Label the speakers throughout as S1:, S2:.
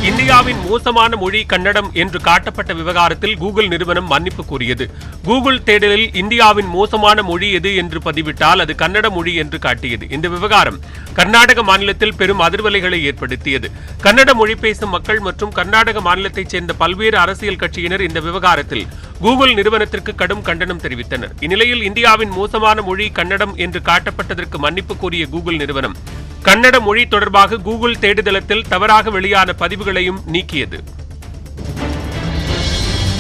S1: இந்தியாவின் மோசமான மொழி கன்னடம் என்று காட்டப்பட்ட விவகாரத்தில் கூகுள் நிறுவனம் மன்னிப்பு கோரியது. கூகுள் தேடலில் இந்தியாவின் மோசமான மொழி எது என்று பதிவிட்டால் அது கன்னட மொழி என்று காட்டியது. இந்த விவகாரம் கர்நாடக மாநிலத்தில் பெரும் அதிர்வலைகளை ஏற்படுத்தியது. கன்னட மொழி பேசும் மக்கள் மற்றும் கர்நாடக மாநிலத்தைச் சேர்ந்த பல்வேறு அரசியல் கட்சியினர் இந்த விவகாரத்தில் கூகுள் நிறுவனத்திற்கு கடும் கண்டனம் தெரிவித்தனர். இந்நிலையில் இந்தியாவின் மோசமான மொழி கன்னடம் என்று காட்டப்பட்டதற்கு மன்னிப்பு கோரிய கூகுள் நிறுவனம் கன்னட மொழி தொடர்பாக கூகுள் தேடுதளத்தில் தவறாக வெளியான பதிவுகளையும் நீக்கியது.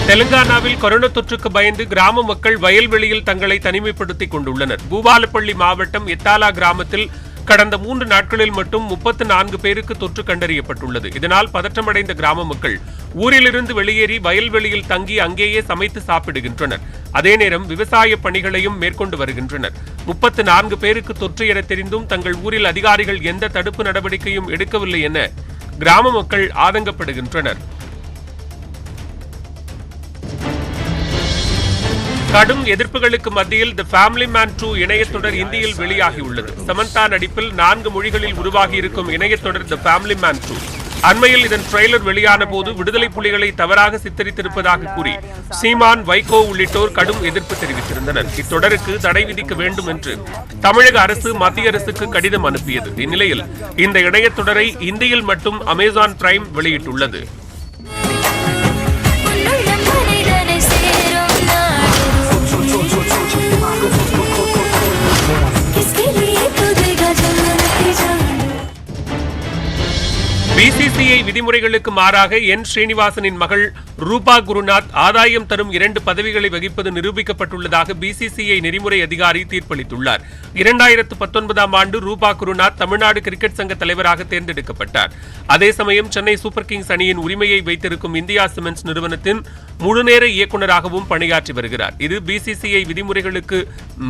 S1: தெலுங்கானாவில் கொரோனா தொற்றுக்கு பயந்து கிராம மக்கள் வயல்வெளியில் தங்களை தனிமைப்படுத்திக் கொண்டுள்ளனர். பூபாலப்பள்ளி மாவட்டம் எத்தாலா கிராமத்தில் கடந்த 3 நாட்களில் மட்டும் 34 பேருக்கு தொற்று கண்டறியப்பட்டுள்ளது. இதனால் பதற்றமடைந்த கிராம மக்கள் ஊரிலிருந்து வெளியேறி வயல்வெளியில் தங்கி அங்கேயே சமைத்து சாப்பிடுகின்றனர். அதே நேரம் விவசாய பணிகளையும் மேற்கொண்டு வருகின்றனர். 34 பேருக்கு தொற்று என தெரிந்தும் தங்கள் ஊரில் அதிகாரிகள் எந்த தடுப்பு நடவடிக்கையும் எடுக்கவில்லை என கிராம மக்கள் ஆதங்கப்படுகின்றனர். கடும் எதிர்ப்புகளுக்கு மத்தியில் தி ஃபேமிலி மேன் 2 இணையத்தொடர் இந்தியில் வெளியாகியுள்ளது. சமந்தா நடிப்பில் 4 மொழிகளில் உருவாகியிருக்கும் இணையத்தொடர் தி ஃபேமிலி மேன் 2 அண்மையில் இதன் ட்ரெய்லர் வெளியான போது விடுதலை புலிகளை தவறாக சித்தரித்திருப்பதாக கூறி சீமான், வைகோ உள்ளிட்டோர் கடும் எதிர்ப்பு தெரிவித்திருந்தனர். இத்தொடருக்கு தடை விதிக்க வேண்டும் என்று தமிழக அரசு மத்திய அரசுக்கு கடிதம் அனுப்பியது. இந்நிலையில் இந்த இணையத்தொடரை இந்தியில் மட்டும் அமேசான் பிரைம் வெளியிட்டுள்ளது. பிசிசிஐ விதிமுறைகளுக்கு மாறாக என் ஸ்ரீனிவாசனின் மகள் ரூபா குருநாத் ஆதாயம் தரும் 2 பதவிகளை வகிப்பது நிரூபிக்கப்பட்டுள்ளதாக பிசிசிஐ நெறிமுறை அதிகாரி தீர்ப்பளித்துள்ளார். 2019ஆம் ஆண்டு ரூபா குருநாத் தமிழ்நாடு கிரிக்கெட் சங்க தலைவராக தேர்ந்தெடுக்கப்பட்டார். அதே சமயம் சென்னை சூப்பர் கிங்ஸ் அணியின் உரிமையை வைத்திருக்கும் இந்தியா சிமெண்ட்ஸ் நிறுவனத்தின் முழுநேர இயக்குநராகவும் பணியாற்றி வருகிறார். இது பிசிசிஐ விதிமுறைகளுக்கு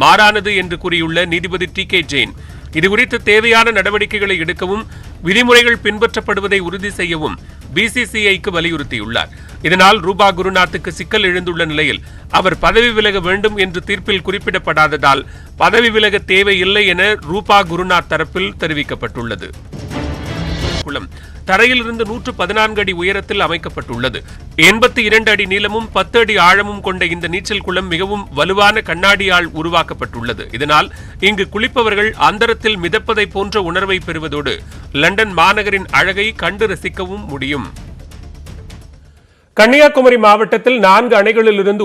S1: மாறானது என்று கூறியுள்ள நீதிபதி டி.கே. ஜெயின் இதுகுறித்து தேவையான நடவடிக்கைகளை எடுக்கவும் விதிமுறைகள் பின்பற்றப்படுவதை உறுதி செய்யவும் பிசிசிஐக்கு வலியுறுத்தியுள்ளார். இதனால் ரூபா குருநாத்துக்கு சிக்கல் எழுந்துள்ள நிலையில் அவர் பதவி விலக வேண்டும் என்று தீர்ப்பில் குறிப்பிடப்படாததால் பதவி விலக தேவையில்லை என ரூபா குருநாத் தரப்பில் தெரிவிக்கப்பட்டுள்ளது. குளம் தரையிலிருந்து 114 அடி உயரத்தில் அமைக்கப்பட்டுள்ளது. 82 அடி நீளமும் 10 அடி ஆழமும் கொண்ட இந்த நீச்சல் குளம் மிகவும் வலுவான கண்ணாடியால் உருவாக்கப்பட்டுள்ளது. இதனால் இங்கு குளிப்பவர்கள் அந்தரத்தில் மிதப்பதை போன்ற உணர்வை பெறுவதோடு லண்டன் மாநகரின் அழகை கண்டு ரசிக்கவும் முடியும். கன்னியாகுமரி மாவட்டத்தில் 4 அணைகளிலிருந்து